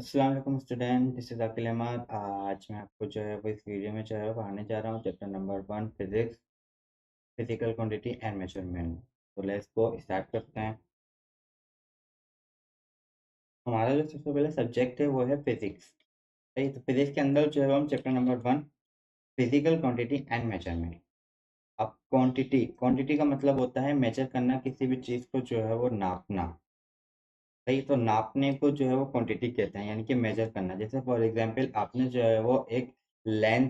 अस्सलाम वालेकुम student, this is Aqeel Ahmad. आज मैं आपको जो है वो इस वीडियो में जो है वो पढ़ाने जा रहा हूँ chapter number 1 physics, physical quantity and measurement. तो लेट्स गो स्टार्ट करते हैं। हमारा जो सबसे पहला सब्जेक्ट है वो है फिजिक्स। सही, तो फिजिक्स के अंदर जो है हम chapter number 1 physical quantity and measurement. अब क्वांटिटी क्वांटिटी का मतलब होता है मेजर करना, किसी भी चीज़ को जो है वो नापना। सही, तो नापने को जो है वो क्वांटिटी कहते हैं, यानी कि मेजर करना। जैसे फॉर एग्जांपल आपने जो है वो एक लेंथ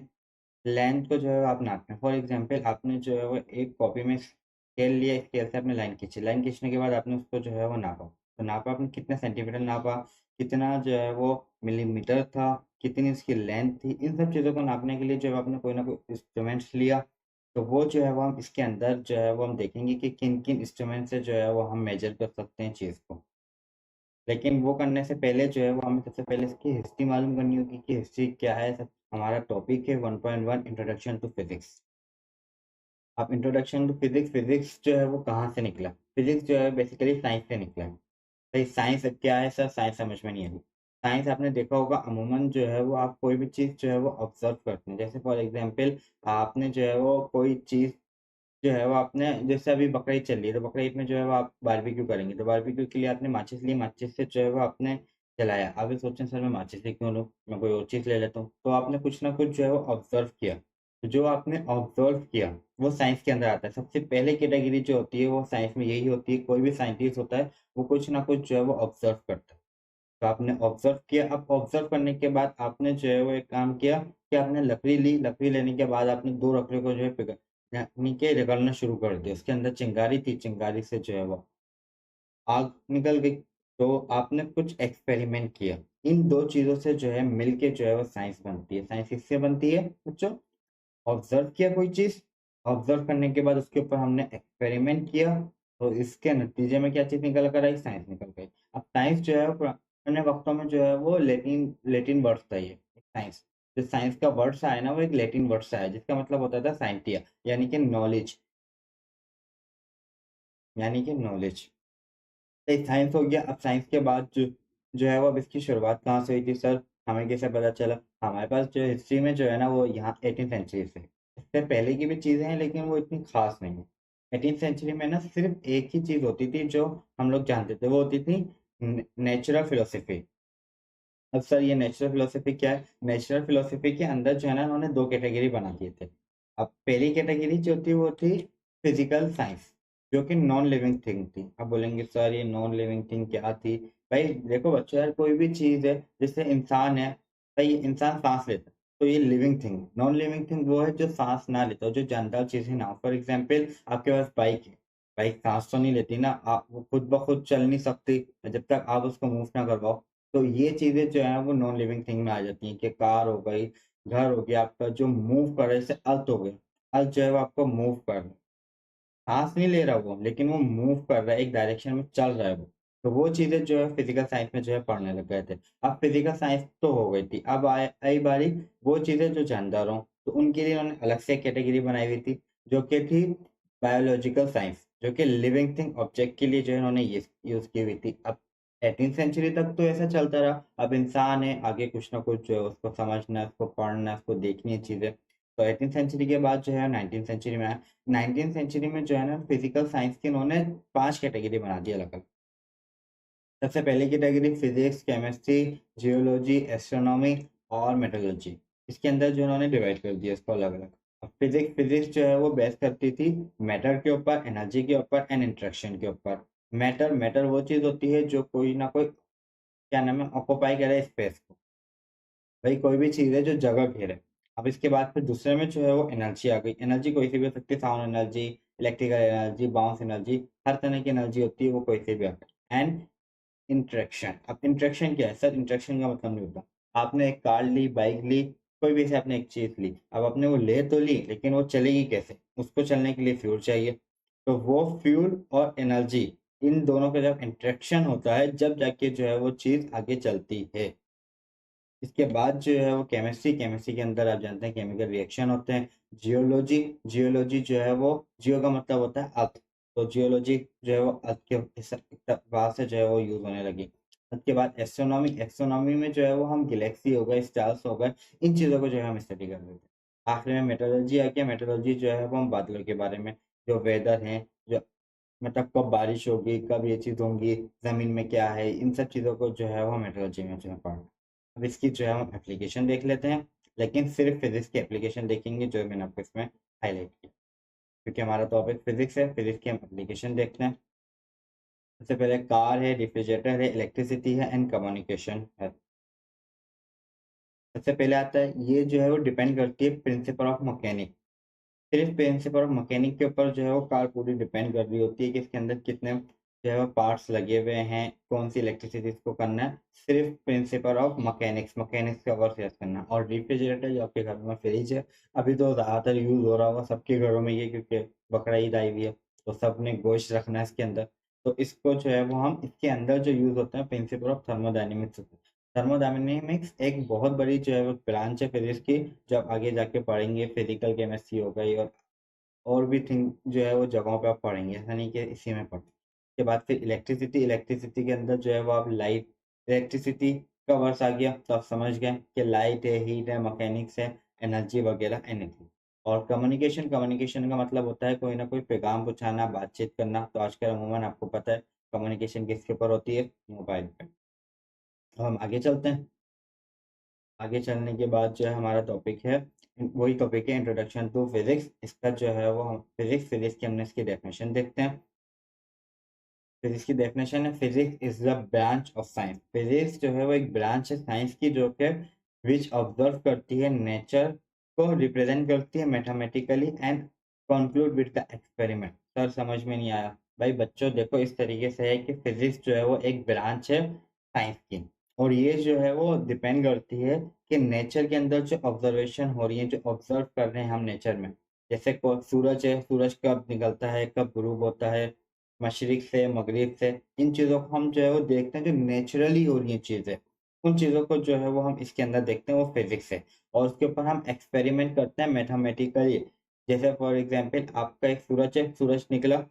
लेंथ को जो है आप नापते हैं। फॉर एग्जांपल आपने जो है वो एक कॉपी में स्केल लिया, स्केल से आपने लाइन खींची, लाइन खींचने के बाद आपने उसको जो है वो नापा। तो नापा आपने कितने सेंटीमीटर नापा, कितना जो है वो मिलीमीटर था, कितनी इसकी लेंथ थी। इन सब चीज़ों को नापने के लिए जो है आपने कोई ना कोई इंस्ट्रूमेंट्स लिया। तो वो जो है वो हम इसके अंदर जो है वो हम देखेंगे कि किन-किन इंस्ट्रूमेंट से जो है वो हम मेज़र कर सकते हैं चीज़ को। लेकिन वो करने से पहले जो है वो हमें सबसे पहले इसकी हिस्ट्री मालूम करनी होगी कि हिस्ट्री क्या है। सब हमारा टॉपिक है 1.1 इंट्रोडक्शन टू फिजिक्स। अब इंट्रोडक्शन टू फिजिक्स, फिजिक्स जो है वो कहाँ से निकला? फिजिक्स जो है बेसिकली साइंस से निकला है। भाई साइंस क्या है सर? साइंस समझ में नहीं आई। साइंस आपने देखा होगा अमूमन जो है वो आप कोई भी चीज़ जो है वो ऑब्जर्व करते हैं। जैसे फॉर एग्जांपल आपने जो है वो कोई चीज़ जो है वो आपने, जैसे अभी बकरीद चल रही है, तो बकरीद में जो है वो आप बारबेक्यू करेंगे, तो बारबेक्यू के लिए आपने माचिस ली, माचिस से जो है वो आपने जलाया। अब ये सोचें सर मैं माचिस ही क्यों लूँ? मैं कोई और चीज़ ले लेता हूँ। तो आपने कुछ ना कुछ जो है वो ऑब्ज़र्व किया। तो जो आपने ऑब्ज़र्व किया, वो साइंस के अंदर आता है। सबसे पहले कैटेगरी जो होती है वो साइंस में यही होती है, कोई भी साइंटिस्ट होता है, वो कुछ ना कुछ जो है वो ऑब्ज़र्व करता है। तो आपने ऑब्ज़र्व किया, अब ऑब्ज़र्व करने के बाद आपने जो है वो एक काम किया कि आपने लकड़ी ली, लकड़ी लेने के बाद आपने 2 लकड़ियों को जो है यानी कि रगड़ना शुरू कर दिया। उसके अंदर चिंगारी थी, चिंगारी से जो है वो आग निकल गई। तो आपने कुछ एक्सपेरिमेंट किया। इन 2 चीज़ों से जो है मिलके जो है वो साइंस बनती है। साइंस किससे बनती है बच्चों? ऑब्ज़र्व किया कोई चीज़, ऑब्ज़र्व करने के बाद उसके ऊपर हमने एक्सपेरिमेंट किया, तो इसके नतीजे में क्या चीज़ निकल कर आई? साइंस निकल गई। अब साइंस जो है पुराने वक़्तों में जो है वो लैटिन लैटिन वर्ड था ये, साइंस। जो साइंस का वर्ड से आया ना, वो एक लैटिन वर्ड से आया, जिसका मतलब होता था साइंटिया, यानी कि नॉलेज, यानी कि नॉलेज। एक साइंस हो गया। अब साइंस के बाद जो है वो अब इसकी शुरुआत कहाँ से हुई थी सर? हमें कैसे पता चला? हमारे पास जो हिस्ट्री में जो है ना वो यहाँ 18th सेंचुरी से, इससे पहले की भी चीज़ें हैं लेकिन वो इतनी ख़ास नहीं है। 18th सेंचुरी में ना सिर्फ़ एक ही चीज़ होती थी जो हम लोग जानते थे, वो होती थी नेचुरल फ़िलॉसफ़ी। अब सर ये नेचुरल फ़िलॉसफ़ी क्या है? नेचुरल फ़िलॉसफ़ी के अंदर जो है ना उन्होंने 2 कैटेगरी बना दिए थे। अब पहली कैटेगरी जो थी वो थी फ़िज़िकल साइंस, जो कि नॉन लिविंग थिंग थी। अब बोलेंगे सर ये नॉन लिविंग थिंग क्या थी? भाई देखो बच्चों, यार कोई भी चीज़ है, जैसे इंसान है, भाई इंसान साँस लेता है, तो ये living thing. Non living thing वो है जो साँस ना लेता हो, जो जानदार चीज़ें ना हो। फॉर एग्ज़ाम्पल आपके पास बाइक है, बाइक साँस तो नहीं लेती ना, आप वो खुद ब खुद चल नहीं सकती जब तक आप उसको मूव ना करवाओ। तो ये चीज़ें जो हैं वो नॉन लिविंग थिंग में आ जाती हैं कि कार हो गई, घर हो गया आपका जो मूव कर रहा है, जैसे अर्थ हो गई। अर्थ जो है वो आपको मूव कर रहा है। साँस नहीं ले रहा वो, लेकिन वो मूव कर रहा है, एक डायरेक्शन में चल रहा है वो। तो वो चीज़ें जो है फिज़िकल साइंस में जो है पढ़ने लग गए थे। अब फिज़िकल साइंस तो हो गई थी, अब आई बारी वो चीज़ें जो जानदार हों, तो उनके लिए उन्होंने अलग से कैटेगरी बनाई हुई थी, जो कि थी बायोलॉजिकल साइंस, जो कि लिविंग थिंग ऑब्जेक्ट के लिए जो है उन्होंने ये यूज़ की हुई थी। अब 18th सेंचुरी तक तो ऐसा चलता रहा, अब इंसान है, आगे कुछ ना कुछ जो है उसको समझना है, उसको पढ़ना है, उसको देखनी है चीज़ें। तो 18th सेंचुरी के बाद जो है 19th सेंचुरी में आया। 19th सेंचुरी में जो है ना फिजिकल साइंस की इन्होंने 5 कैटेगरी बना दी अलग-अलग। सबसे पहली category physics, chemistry, geology, astronomy और मेटलर्जी। इसके अंदर जो उन्होंने डिवाइड कर दिया इसको अलग-अलग। अब फिजिक्स फिजिक्स जो है वो बेस करती थी मैटर के ऊपर, एनर्जी के ऊपर एंड इंटरेक्शन के ऊपर। मैटर मैटर वो चीज़ होती है जो कोई ना कोई क्या नाम है ऑक्यूपाई करे स्पेस को। भाई कोई भी चीज़ है जो जगह घेरे। अब इसके बाद फिर दूसरे में जो है वो एनर्जी आ गई। एनर्जी कोई सी भी हो सकती है, sound energy, electrical energy, bounce energy, हर तरह की एनर्जी होती है, वो कोई सी भी आ गई। And interaction. अब इंटरेक्शन क्या है? सर इंटरेक्शन का मतलब नहीं होता। आपने एक कार ली, बाइक ली, कोई भी से आपने एक चीज़ ली। अब आपने वो ले तो ली, लेकिन वो चलेगी कैसे? उसको चलने के लिए फ्यूल चाहिए। तो वो फ्यूल और एनर्जी, इन दोनों का जब इंटरेक्शन होता है, जब जाके जो है वो चीज़ आगे चलती है। इसके बाद जो है वो केमिस्ट्री, केमिस्ट्री के अंदर आप जानते हैं केमिकल रिएक्शन होते हैं। जियोलॉजी, जियोलॉजी जो है वो जियो का मतलब होता है अर्थ, तो जियोलॉजी जो है वो अर्थ के एतबार से जो है वो यूज़ होने लगी। उसके बाद एस्ट्रोनॉमी, एस्ट्रोनॉमी में जो है वो हम गैलेक्सी हो गए, स्टार्स हो गए, इन चीज़ों को जो है हम स्टडी कर रहे थे। आखिर में मेटरोलॉजी आ गया, मेटरोलॉजी जो है वो हम बादलों के बारे में, जो वेदर है, जो मतलब कब बारिश होगी, कब ये चीज़ होंगी, ज़मीन में क्या है, इन सब चीज़ों को जो है वो मेट्रोलॉजी में जो है पढ़ना। अब इसकी जो है हम एप्लीकेशन देख लेते हैं, लेकिन सिर्फ़ फ़िज़िक्स की एप्लीकेशन देखेंगे जो मैंने आपको इसमें हाइलाइट किया। क्योंकि हमारा टॉपिक फ़िज़िक्स है, फ़िज़िक्स की हम एप्लीकेशन देखते हैं। सबसे पहले कार है, रेफ्रिजरेटर है, इलेक्ट्रिसिटी है एंड कम्युनिकेशन है। सबसे पहले आता है, ये जो है वो डिपेंड करती है प्रिंसिपल ऑफ मैकेनिक। सिर्फ़ प्रिंसिपल ऑफ मैकेनिक के ऊपर जो है वो कार पूरी डिपेंड कर रही होती है कि इसके अंदर कितने जो है वो पार्ट्स लगे हुए हैं, कौन-सी इलेक्ट्रिसिटी इसको करना है। सिर्फ़ प्रिंसिपल ऑफ मैकेनिक्स, मैकेनिक्स का वर्क यस करना है। और रेफ्रिजरेटर जो आपके घर में फ्रिज है, अभी तो ज़्यादातर यूज़ हो रहा होगा सबके घरों में ये, क्योंकि बकरा ईद आई हुई है, तो सबने गोश्त रखना है इसके अंदर। तो इसको जो है वो हम इसके अंदर जो यूज़ होता है प्रिंसिपल ऑफ थर्मोडायनामिक्स होता है। थर्मोडायनामिक्स एक बहुत बड़ी जो है वो ब्रांच है फिज़िक्स की, जो आप आगे जाके पढ़ेंगे, फिज़िकल केमिस्ट्री हो गई और भी थिंग जो है वो जगहों पे आप पढ़ेंगे, ऐसा नहीं कि इसी में पढ़ उसके बाद फिर इलेक्ट्रिसिटी, इलेक्ट्रिसिटी के अंदर जो है वो आप लाइट, इलेक्ट्रिसिटी का वर्ड्स आ गया तो आप समझ गए कि लाइट है, हीट है, मैकेनिक्स है, एनर्जी वगैरह एनीथिंग। और कम्युनिकेशन, कम्युनिकेशन का मतलब होता है कोई ना कोई पैगाम पहुँचाना, बातचीत करना। तो आजकल अमूमन आपको पता है कम्युनिकेशन किसके ऊपर होती है? मोबाइल पे। तो हम आगे चलते हैं। आगे चलने के बाद जो है हमारा टॉपिक है, वही टॉपिक है इंट्रोडक्शन टू फिज़िक्स। इसका जो है वो हम फिज़िक्स की हमने इसकी डेफिनेशन देखते हैं। फिज़िक्स की डेफिनेशन है, physics is the branch of science. Physics जो है वो एक ब्रांच है साइंस की, जो कि व्हिच ऑब्ज़र्व करती है नेचर को, रिप्रेज़ेंट करती है mathematically and conclude with the experiment. Sir समझ में नहीं आया। भाई बच्चों देखो, इस तरीके से है कि फिज़िक्स जो है वो एक ब्रांच है साइंस की, और ये जो है वो डिपेंड करती है कि नेचर के अंदर जो ऑब्ज़र्वेशन हो रही है, जो ऑब्ज़र्व कर रहे हैं हम नेचर में। जैसे को सूरज है, सूरज कब निकलता है, कब ग़ुरूब होता है, मशरिक से, मगरिब से, इन चीज़ों को हम जो है वो देखते हैं, जो नेचुरली हो रही हैं चीज़ें, उन चीज़ों को जो है वो हम इसके अंदर देखते हैं, वो फिज़िक्स है। और उसके ऊपर हम एक्सपेरिमेंट करते हैं मैथमेटिकली। जैसे फॉर एग्ज़ाम्पल आपका एक सूरज है, सूरज निकला,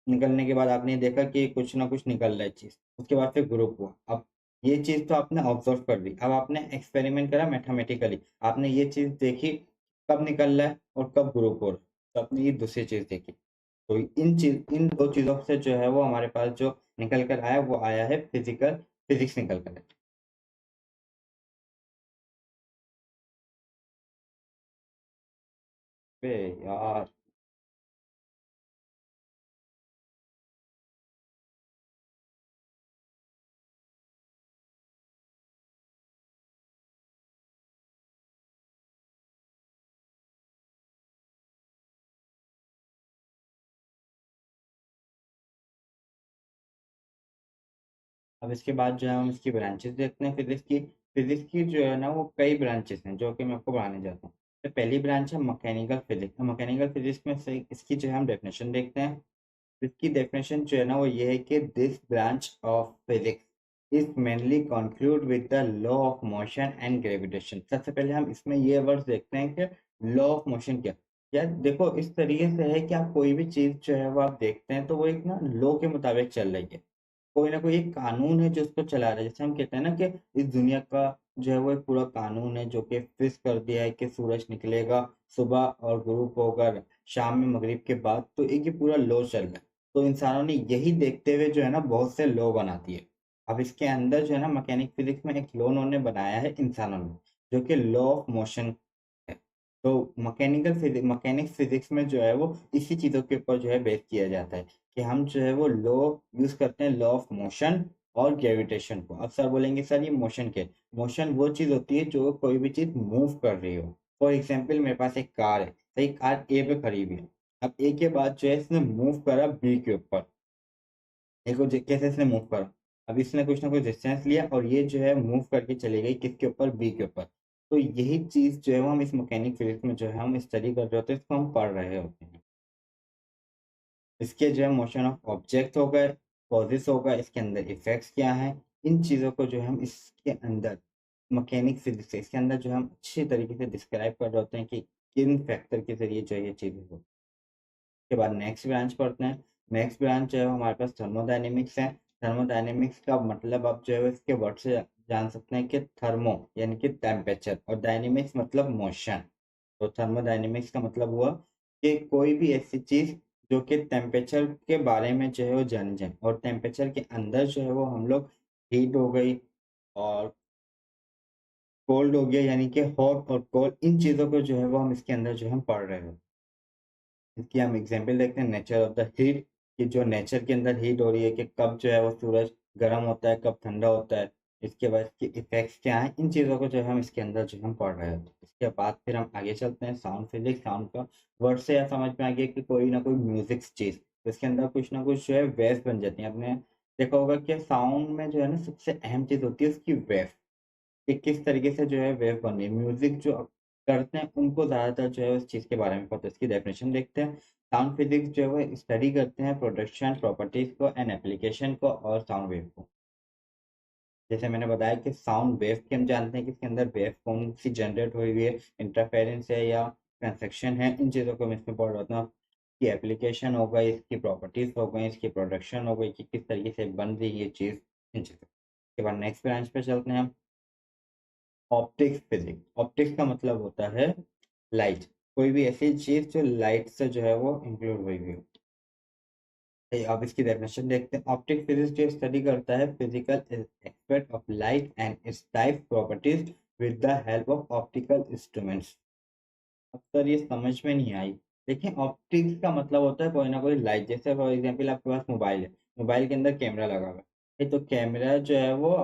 निकलने के बाद आपने देखा कि कुछ ना कुछ निकल रहा है चीज़, उसके बाद फिर ग्रुप हुआ। अब ये चीज़ तो आपने ऑब्ज़र्व कर ली, अब आपने एक्सपेरिमेंट करा मैथमेटिकली, आपने ये चीज़ देखी कब निकल रहा है और कब ग्रुप हो रहा है, तो आपने ये दूसरी चीज़ देखी। तो इन 2 चीज़ों से जो है वो हमारे पास जो निकल कर आया, वो आया है फिज़िक्स निकल कर आया। अबे यार! अब इसके बाद जो है हम इसकी ब्रांचेज़ देखते हैं फिज़िक्स की। फिज़िक्स की जो है ना वो कई ब्रांचेज़ हैं, जो कि मैं आपको पढ़ाने जाता हूँ। तो पहली ब्रांच है मैकेनिकल फिज़िक्स। तो मैकेनिकल फिज़िक्स में से इसकी जो है हम डेफिनेशन देखते हैं। इसकी डेफिनेशन जो है ना वो ये है कि this branch of physics is mainly conclude with the law of motion and gravitation. सबसे पहले हम इसमें ये वर्ड्स देखते हैं कि लॉ ऑफ मोशन क्या? यार देखो, इस तरीके से है कि आप कोई भी चीज़ जो है वो आप देखते हैं तो वो एक ना लॉ के मुताबिक चल रही है। कोई ना कोई एक कानून है जो उसको चला रहा है। जैसे हम कहते हैं ना कि इस दुनिया का जो है वो एक पूरा कानून है, जो कि फिक्स कर दिया है कि सूरज निकलेगा सुबह और ग्रुप होगा शाम में मगरिब के बाद, तो एक ये पूरा लॉ चल रहा है। तो इंसानों ने यही देखते हुए जो है ना बहुत से लॉ बना दिए। अब इसके अंदर जो है ना मैकेनिक फिजिक्स में एक लॉ उन्होंने बनाया है इंसानों ने, जो कि लॉ ऑफ मोशन है। तो मैकेनिक्स फिजिक्स में जो है वो इसी चीज़ों के ऊपर जो है बेस किया जाता है कि हम जो है वो लॉ यूज़ करते हैं, लॉ ऑफ मोशन और ग्रेविटेशन को। अब सर बोलेंगे सर ये मोशन क्या है? मोशन वो चीज़ होती है जो कोई भी चीज़ मूव कर रही हो। फॉर एग्ज़ाम्पल मेरे पास एक कार है, सही, कार ए पे खड़ी हुई है। अब ए के बाद जो है इसने मूव करा बी के ऊपर। देखो कैसे इसने मूव करा। अब इसने कुछ ना कुछ डिस्टेंस लिया और ये जो है मूव करके चली गई किसके ऊपर? बी के ऊपर। तो यही चीज़ जो है वो हम इस मैकेनिक फिजिक्स में जो है हम स्टडी कर रहे होते हैं, इसको हम पढ़ रहे होते हैं। इसके जो है मोशन ऑफ ऑब्जेक्ट हो गए, कॉजेस हो गए, इसके अंदर इफेक्ट्स क्या हैं, इन चीज़ों को जो है हम इसके अंदर मैकेनिक फिजिक्स है, इसके अंदर जो है हम अच्छी तरीके से डिस्क्राइब कर रहे होते हैं कि किन फैक्टर के ज़रिए जो है ये चीज़ें होती हैं। उसके बाद नेक्स्ट ब्रांच पढ़ते हैं। नेक्स्ट ब्रांच जो है हमारे पास थर्मोडायनेमिक्स है। थर्मोडायनेमिक्स का मतलब आप जो है इसके वर्ड से जान सकते हैं कि थर्मो यानी कि टेम्परेचर और डायनेमिक्स मतलब मोशन। तो थर्मोडायनेमिक्स का मतलब हुआ कि कोई भी ऐसी चीज जो कि टेम्परेचर के बारे में जो है वो जानी जाए, और टेम्परेचर के अंदर जो है वो हम लोग हीट हो गई और कोल्ड हो गया, यानी कि हॉट और कोल्ड, इन चीजों को जो है वो हम इसके अंदर जो हम पढ़ रहे हो। इसकी हम एग्जाम्पल देखते हैं, नेचर ऑफ द हीट, कि जो नेचर के अंदर हीट हो रही है कि कब जो है वो सूरज गर्म होता है, कब ठंडा होता है, इसके बाद इसके इफेक्ट्स क्या हैं, इन चीज़ों को जो है हम इसके अंदर जो हम पढ़ रहे होते हैं। इसके बाद फिर हम आगे चलते हैं साउंड फिजिक्स। साउंड का वर्ड से यह समझ में आ गया कि कोई ना कोई म्यूजिक चीज़, तो इसके अंदर कुछ ना कुछ जो है वेव्स बन जाती हैं। आपने देखा होगा कि साउंड में जो है ना सबसे अहम चीज़ होती है उसकी वेव, कि किस तरीके से जो है वेव बन रही है। म्यूजिक जो करते हैं उनको ज़्यादातर जो है उस चीज़ के बारे में पता है। इसकी डेफिनेशन देखते हैं। साउंड फिजिक्स जो है वो स्टडी करते हैं प्रोडक्शन प्रॉपर्टीज को एंड एप्लीकेशन को और साउंड वेव को। जैसे मैंने बताया कि साउंड वेव की हम जानते हैं कि इसके अंदर वेव कौन सी जनरेट हुई हुई है, इंटरफेरेंस है या ट्रांसक्शन है, इन चीज़ों को मैं इसमें पढ़ रहा था। कि एप्लीकेशन हो गई, इसकी प्रॉपर्टीज हो गई, इसकी प्रोडक्शन हो गई, कि किस तरीके से बन रही है ये चीज़, इन चीज़ों के बाद नेक्स्ट ब्रांच पे चलते हैं हम। Optics physics. ऑप्टिक्स का मतलब होता है लाइट, कोई भी ऐसी चीज जो लाइट से जो है वो इंक्लूड हुई हुई हो। अब इसकी डेफिनेशन देखते हैं। ऑप्टिक फिजिक्स जो स्टडी करता है physical aspect of light and it's type properties with the help of optical instruments. अब सर ये समझ में नहीं आई। देखिए, ऑप्टिक्स का मतलब होता है कोई ना कोई लाइट। जैसे फॉर एग्जांपल आपके पास मोबाइल है, मोबाइल के अंदर कैमरा लगा हुआ है, तो कैमरा जो है वो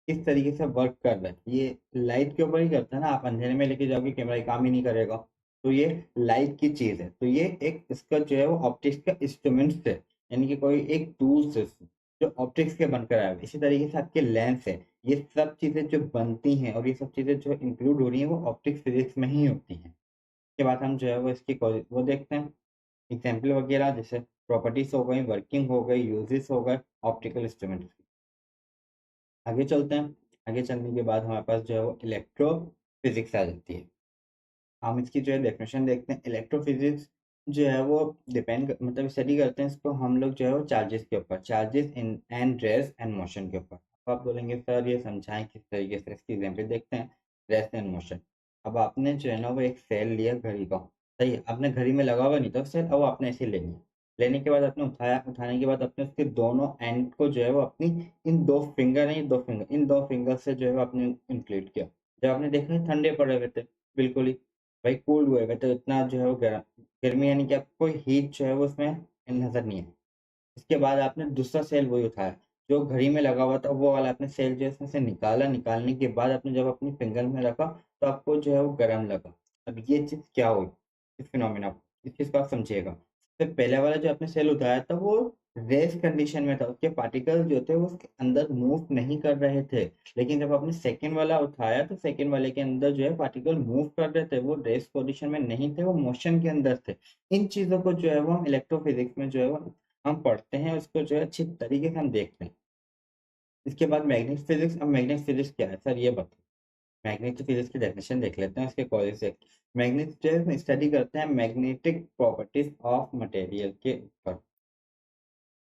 किस तरीके से वर्क कर रहा है ये लाइट के ऊपर ही करता है ना। आप अंधेरे में लेके जाओगे कैमरा, ये काम ही नहीं करेगा। तो ये लाइट की चीज है, तो ये एक इसका जो है वो ऑप्टिक्स का इंस्ट्रूमेंट है, यानी कि कोई एक टूल्स है जो ऑप्टिक्स के बनकर आया है। इसी तरीके से आपके लेंस है, ये सब चीजें जो बनती हैं और ये सब चीजें जो इंक्लूड हो रही हैं वो ऑप्टिक्स फिजिक्स में ही होती हैं। के बाद हम जो है वो इसकी वो देखते हैं एग्जाम्पल वगैरह, जैसे प्रॉपर्टीज हो गई, वर्किंग हो गई, यूजेस हो गए ऑप्टिकल इंस्ट्रूमेंट्स की। आगे चलते हैं। आगे चलने के बाद हमारे पास जो है वो इलेक्ट्रो फिजिक्स आ जाती है। हम इसकी जो है डेफिनेशन देखते हैं। इलेक्ट्रो फिजिक्स जो है वो डिपेंड मतलब स्टडी करते हैं इसको हम लोग जो है वो चार्जेस के ऊपर, charges in and rest and motion के ऊपर। अब आप बोलेंगे सर ये समझाएं किस तरीके से, इसकी एग्जाम्पल देखते हैं। Rest and motion. अब आपने जो है ना वो एक सेल लिया घड़ी का, सही है, आपने घड़ी में लगा हुआ नहीं था सेल, अब आपने ऐसे ले लिया। लेने के बाद आपने उठाया, उठाने के बाद आपने उसके दोनों एंड को जो है वो अपनी इन दो फिंगर है, दो फिंगर, इन दो फिंगर से जो है वो आपने इंक्लूड किया। जब आपने देखा ठंडे पड़े हुए थे, बिल्कुल ही भाई कूल हुए हुए, तो इतना जो है वो गर्मी यानी कि आपको कोई हीट जो है वो उसमें नजर नहीं है। इसके बाद आपने दूसरा सेल वही उठाया जो घड़ी में लगा हुआ था, वो वाला आपने सेल जो है इसमें से निकाला। निकालने के बाद आपने जब अपनी फिंगर में रखा तो आपको जो है वो गर्म लगा। अब ये चीज़ क्या हुई, इस फिनोमिना को, इस चीज़ को आप समझिएगा। तो पहले वाला जो आपने सेल उठाया था वो रेस्ट कंडीशन में था, उसके पार्टिकल जो थे वो उसके अंदर मूव नहीं कर रहे थे। लेकिन जब आपने सेकंड वाला उठाया तो सेकंड वाले के अंदर जो है पार्टिकल मूव कर रहे थे, वो रेस्ट पोजीशन में नहीं थे, वो मोशन के अंदर थे। इन चीज़ों को जो है वो हम इलेक्ट्रोफिजिक्स में जो है वो हम पढ़ते हैं, उसको जो है अच्छी तरीके से हम देखते हैं। इसके बाद मैग्नेटिक फिजिक्स। अब मैग्नेटिक फिजिक्स क्या है सर ये बताओ। मैग्नेटिक फिजिक्स की डेफिनेशन देख लेते हैं उसके कॉलेज से। मैग्नेटिक स्टडी करते हैं मैग्नेटिक प्रॉपर्टीज ऑफ मटेरियल के ऊपर।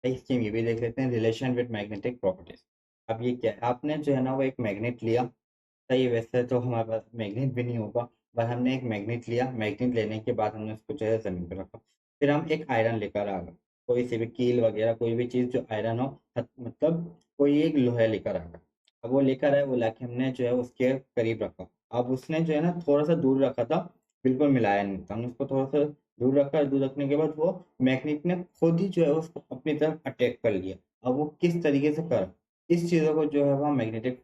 इसकी ये भी देख लेते हैं रिलेशन विद मैग्नेटिक प्रॉपर्टीज। अब ये क्या है, आपने जो है ना वो एक मैग्नेट लिया, सही है, वैसे तो हमारे पास मैग्नेट भी नहीं होगा, पर हमने एक मैग्नेट लिया। मैग्नेट लेने के बाद हमने उसको जो है जमीन पर रखा। फिर हम एक आयरन लेकर आ गए, कोई सी भी कील वगैरह कोई भी चीज़ जो आयरन हो, मतलब कोई एक लोहा लेकर आ गया। अब वो लेकर आए, वो लाके हमने जो है उसके करीब रखा। अब उसने जो है ना थोड़ा सा दूर रखा था, बिल्कुल मिलाया नहीं था, हमने उसको थोड़ा सा दूर रखा। दूर रखने के बाद वो मैग्नेट ने खुद ही जो है उसको अपनी तरफ अटैक कर लिया। अब वो किस तरीके से करा, इस चीज़ों को जो है वो मैग्नेटिक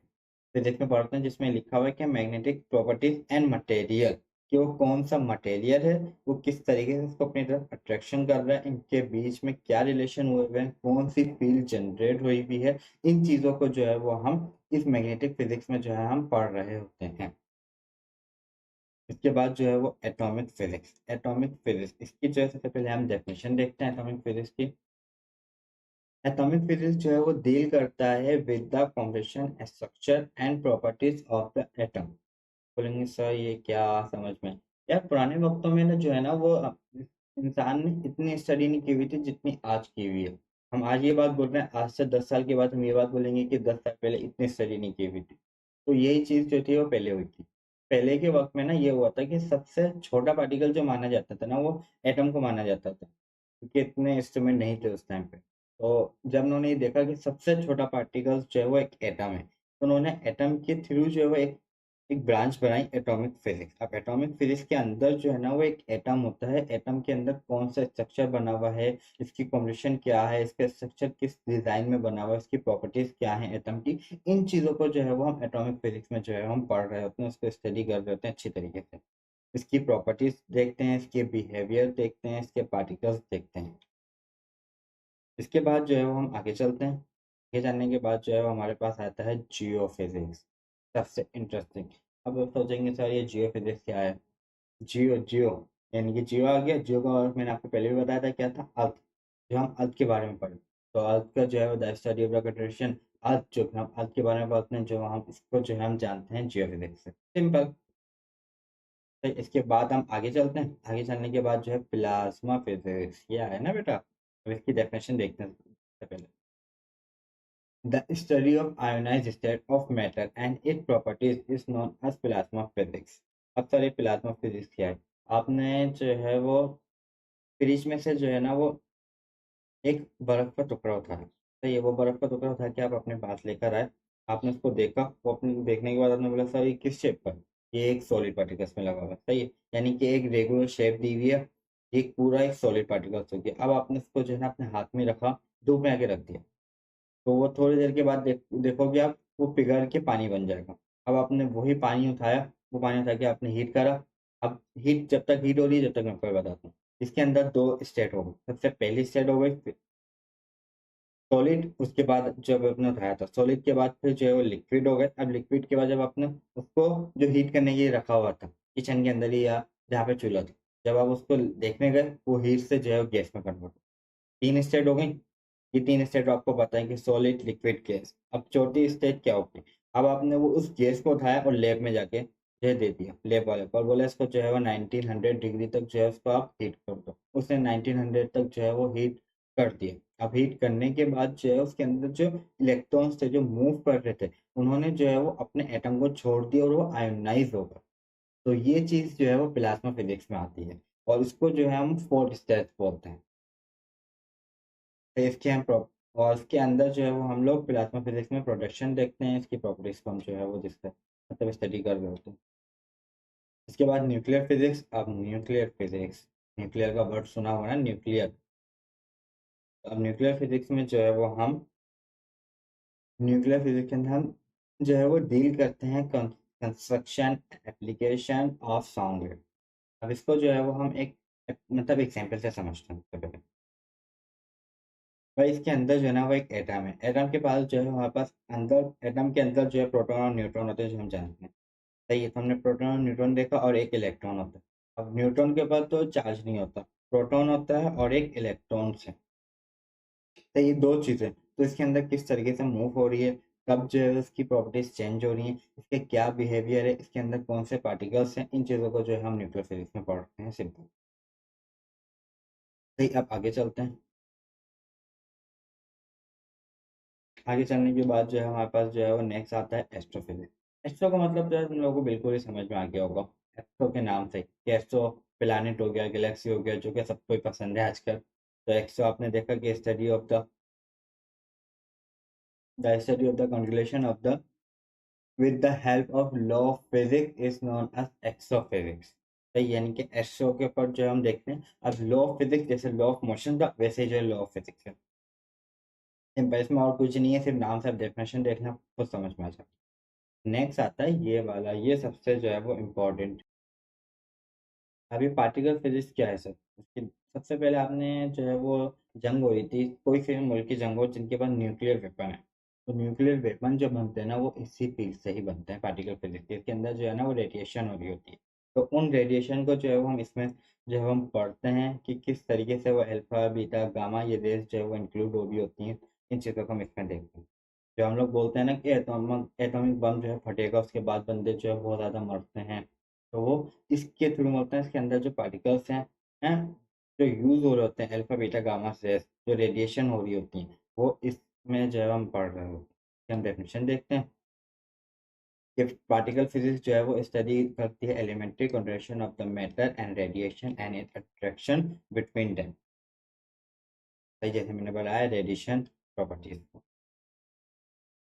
फिजिक्स में पढ़ते हैं, जिसमें लिखा हुआ है कि मैग्नेटिक प्रॉपर्टीज एंड मटेरियल, कि वो कौन सा मटेरियल है, वो किस तरीके से उसको अपनी तरफ अट्रैक्शन कर रहा है, इनके बीच में क्या रिलेशन हुए हुए हैं, कौन सी फील्ड जनरेट हुई भी है। इन चीज़ों को जो है वो हम इस मैग्नेटिक फिजिक्स में जो है हम पढ़ रहे होते हैं। इसके बाद जो है वो एटॉमिक फिजिक्स। एटॉमिक फिजिक्स इसकी जो है सबसे पहले हम डेफिनेशन देखते हैं एटॉमिक फिजिक्स की। एटॉमिक फिजिक्स जो है वो डील करता है with the formation structure and properties of the atom. बोलेंगे सर ये क्या समझ में। यार पुराने वक्तों में ना जो है ना वो इंसान ने इतनी स्टडी नहीं की हुई थी जितनी आज की हुई है। हम आज ये बात बोल रहे हैं, आज से 10 साल के बाद हम ये बात बोलेंगे कि 10 साल पहले इतनी स्टडी नहीं की हुई थी। तो यही चीज़ जो थी वो पहले हुई थी। पहले के वक़्त में ना ये हुआ था कि सबसे छोटा पार्टिकल जो माना जाता था ना वो एटम को माना जाता था, क्योंकि इतने इंस्ट्रूमेंट नहीं थे उस टाइम पे। तो जब उन्होंने ये देखा कि सबसे छोटा पार्टिकल जो है वो एक एटम है, तो उन्होंने एटम के थ्रू जो है वो एक एक ब्रांच बनाई एटॉमिक फिज़िक्स। अब एटॉमिक फिज़िक्स के अंदर जो है ना वो एक एटम होता है, एटम के अंदर कौन-सा स्ट्रक्चर बना हुआ है, इसकी कॉम्पोज़िशन क्या है, इसका स्ट्रक्चर किस डिज़ाइन में बना हुआ है, इसकी प्रॉपर्टीज़ क्या हैं एटम की, इन चीज़ों को जो है वो हम एटॉमिक फिज़िक्स में जो है हम पढ़ रहे होते हैं, उसको स्टडी कर रहे होते हैं अच्छी तरीके से। इसकी प्रॉपर्टीज़ देखते हैं, इसके बिहेवियर देखते हैं, इसके पार्टिकल्स देखते हैं। इसके बाद जो है वो हम आगे चलते हैं। आगे जानने के बाद जो है वो हमारे पास आता है जियोफिज़िक्स, सबसे इंटरेस्टिंग। अब आप सोचेंगे सर ये जियोफिज़िक्स क्या है? जियो जियो यानी कि जियो आ गया, जियो का अर्थ मैंने आपको पहले भी बताया था क्या था? अर्थ, जो हम अर्थ के बारे में पढ़े। तो अर्थ का जो है वो the study of the creation, earth जो हम अर्थ के बारे में पढ़ते हैं, जो हम इसको जो है हम जानते हैं जियोफिज़िक्स से। सिंपल। तो इसके बाद हम आगे चलते हैं। आगे चलने के बाद जो है प्लाज़्मा फिज़िक्स, ये आया ना बेटा? अब इसकी डेफिनेशन देखते हैं सबसे पहले। The study of ionized state of matter and its properties is known as plasma physics। अब सर ये प्लाज्मा फिजिक्स क्या है? आपने जो है वो फ्रिज में से जो है ना वो एक बर्फ का टुकड़ा उठाया। तो ये वो बर्फ का टुकड़ा उठा के आप अपने पास लेकर आए। आपने उसको देखा, वो अपने देखने के बाद आपने बोला सर ये किस शेप का है? ये एक सॉलिड पार्टिकल्स में लगा हुआ है। सही है? यानी कि एक रेगुलर शेप दी हुई है, एक पूरा एक सॉलिड पार्टिकल्स हो गया। अब आपने उसको जो है ना अपने हाथ में रखा, धूप में आके रख दिया। तो वो थोड़ी देर के बाद देखोगे आप, वो पिघल के पानी बन जाएगा। अब आपने वही पानी उठाया, वो पानी उठा के आपने हीट करा। अब हीट जब तक हीट हो रही है, जब तक मैं आपको बताता हूँ। इसके अंदर 2 स्टेट हो गए। सबसे पहली स्टेट हो गई सॉलिड, उसके बाद जब आपने उठाया था सॉलिड के बाद फिर जो है वो लिक्विड हो गए। अब लिक्विड के बाद जब आपने उसको जो हीट करने के लिए रखा हुआ था, किचन के अंदर ही या जहाँ पे चूल्हा था, जब आप उसको देखने गए, वो हीट से जो है वो गैस में कन्वर्ट, 3 स्टेट हो गई। ये 3 स्टेट आपको पता है कि सॉलिड, लिक्विड, गैस। अब चौथी स्टेट क्या होगी? अब आपने वो उस गैस को उठाया और लैब में जाके जो है दे दिया लैब वाले को और बोला इसको जो है वो 1900 डिग्री तक जो है उसको आप हीट कर दो। उसने 1900 तक जो है वो हीट कर दिया। अब हीट करने के बाद जो है उसके अंदर जो इलेक्ट्रॉन्स थे जो मूव कर रहे थे, उन्होंने जो है वो अपने एटम को छोड़ दिया और वो आयोनाइज़ हो गए। तो ये चीज़ जो है वो प्लाज़्मा फिज़िक्स में आती है और इसको जो है हम 4 स्टेट्स बोलते हैं। इसके हम प्रो और इसके अंदर जो है वो हम लोग प्लाज़्मा फिज़िक्स में प्रोडक्शन देखते हैं, इसकी प्रॉपर्टीज़ को हम जो है वो मतलब स्टडी कर रहे होते हैं। इसके बाद न्यूक्लियर फिज़िक्स। अब न्यूक्लियर फिज़िक्स, न्यूक्लियर का वर्ड सुना होगा ना न्यूक्लियर। अब न्यूक्लियर फिज़िक्स में जो है वो हम न्यूक्लियर फिज़िक्स के अंदर हम जो है वो डील करते हैं construction application of sound wave. अब इसको जो है वो हम एक मतलब एग्ज़ाम्पल से समझते हैं सबसे पहले। भाई इसके अंदर जो है ना वो एक एटम है। एटम के पास जो है हमारे पास अंदर एटम के अंदर जो है प्रोटॉन और न्यूट्रॉन होते हैं जो हम जानते हैं। सही है? तो हमने प्रोटॉन और न्यूट्रॉन देखा और एक इलेक्ट्रॉन होता है। अब न्यूट्रॉन के पास तो चार्ज नहीं होता, प्रोटॉन होता है और एक इलेक्ट्रॉन्स है। तो ये 2 चीज़ें, तो इसके अंदर किस तरीके से मूव हो रही है, कब जो है उसकी प्रॉपर्टीज़ चेंज हो रही हैं, इसके क्या बिहेवियर है, इसके अंदर कौन से पार्टिकल्स हैं, इन चीज़ों को जो है हम न्यूक्लियर फिज़िक्स में पढ़ते हैं सिंपल। सही, अब आगे चलते हैं। आगे चलने के बाद जो है हमारे पास जो है वो नेक्स्ट आता है एस्ट्रोफिज़िक्स। एस्ट्रो का मतलब जो है तुम लोगों को बिल्कुल ही समझ में आ गया होगा। एस्ट्रो के नाम से कि एस्ट्रो प्लैनेट हो गया, गैलेक्सी हो गया, जो कि सबको ही पसंद है आजकल। तो एस्ट्रो आपने देखा कि study of the constellation of the with the help of law of physics is known as exophysics। सही, यानी कि एस्ट्रो के ऊपर जो हम देखते हैं, अब लॉ ऑफ फिजिक्स जैसे लॉ ऑफ मोशन था वैसे ही जो है लॉ ऑफ फिजिक्स है। सिंपल, इसमें और कुछ नहीं है, सिर्फ नाम से आप डेफिनेशन देखना खुद समझ में आ जाए। नेक्स्ट आता है ये वाला, ये सबसे जो है वो इम्पोर्टेंट। अभी पार्टिकल फिजिक्स क्या है सर? उसकी सबसे पहले आपने जो है वो जंग हो रही थी, कोई से भी मुल्क की जंग हो जिनके पास न्यूक्लियर वेपन है। तो न्यूक्लियर वेपन जो बनते हैं ना वो इसी फील्ड से ही बनते हैं, पार्टिकल फिजिक्स के। इसके अंदर जो है ना वो रेडिएशन हो रही होती है। तो उन रेडिएशन को जो है वो हम इसमें जो है हम पढ़ते हैं कि किस तरीके से वो अल्फा, बीटा, गामा ये रेज़ जो है वो इंक्लूड हो रही होती हैं। इन चीज़ों को हम इसमें देखते हैं। जो हम लोग बोलते हैं ना कि एटॉमिक बम जो है फटेगा, उसके बाद बंदे जो है बहुत ज़्यादा मरते हैं। तो वो इसके थ्रू मरते हैं, इसके अंदर जो पार्टिकल्स हैं, हैं? जो यूज़ हो रहे होते हैं अल्फा बीटा गामा रेज़, जो रेडिएशन हो रही होती हैं, वो इसमें जो है हम पढ़ रहे होते हैं। हम डेफिनेशन देखते हैं कि पार्टिकल फिज़िक्स जो है वो स्टडी करती है elementary contribution of the matter and radiation and its attraction between them. तो जैसे मैंने बताया रेडिएशन प्रॉपर्टीज़।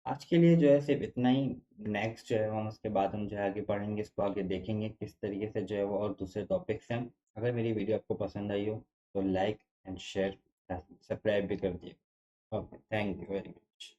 आज के लिए जो है सिर्फ इतना ही। नेक्स्ट जो है हम उसके बाद हम जो है आगे पढ़ेंगे, इसको आगे देखेंगे किस तरीके से जो है वो और दूसरे टॉपिक्स हैं। अगर मेरी वीडियो आपको पसंद आई हो तो लाइक एंड शेयर, सब्सक्राइब भी कर दिए। Okay, thank you very much.